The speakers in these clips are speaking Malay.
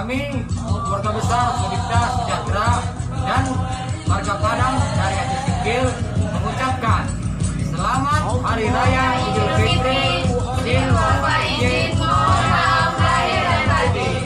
Kami, keluarga besar SODIPTA Sejahtera dan warga Padang dari Aceh Singkil mengucapkan Selamat Hari Raya Idul Fitri. Selamat izin, mohon maaf, lahir dan batin.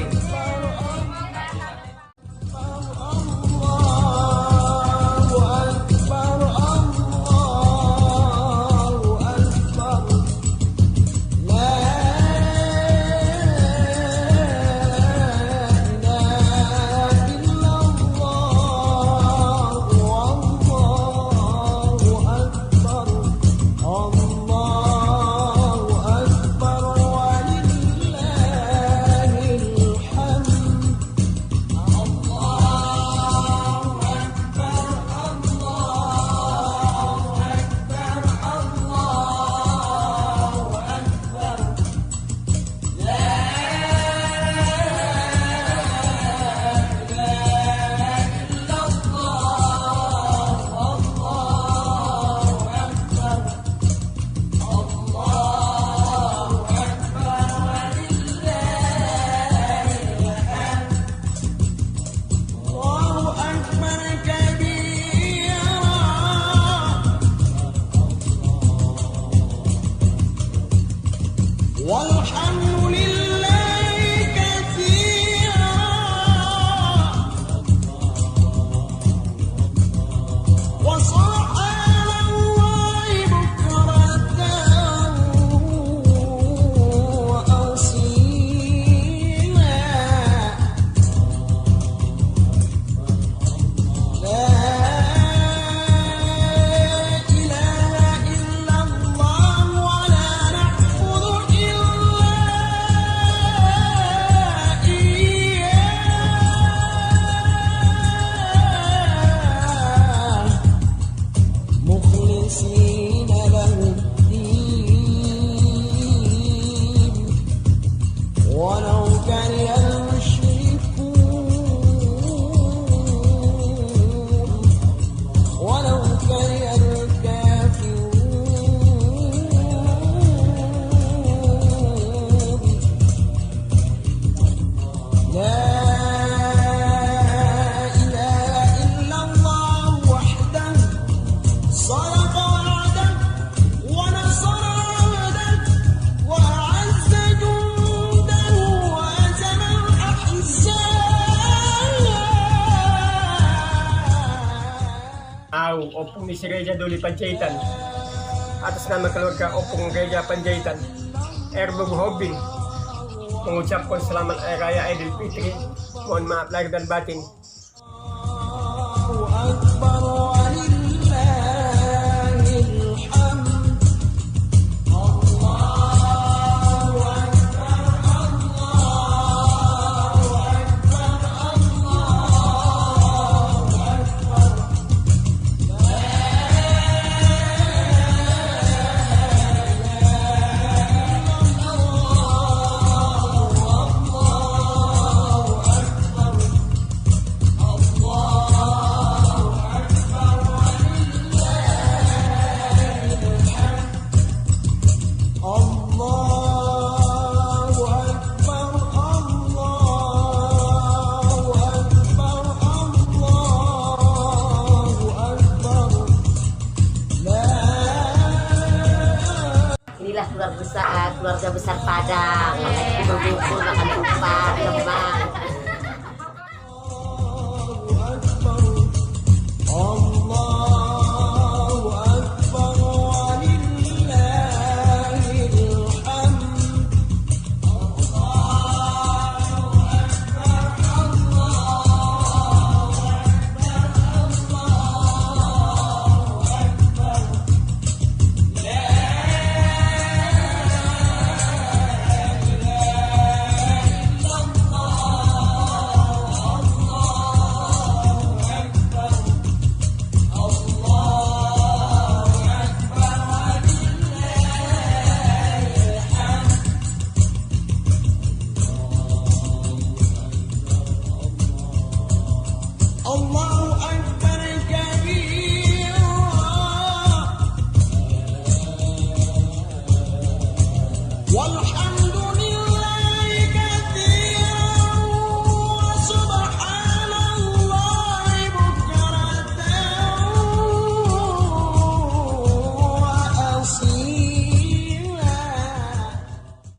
Opung di Gereja Duli Panjaitan atas nama keluarga Opung Gereja Panjaitan Erbung Hobin mengucapkan selamat Hari Raya Idul Fitri. Mohon maaf lahir dan batin. Keluarga besar Padang, makan kumpul-kumpul, makan tumpah, kembang.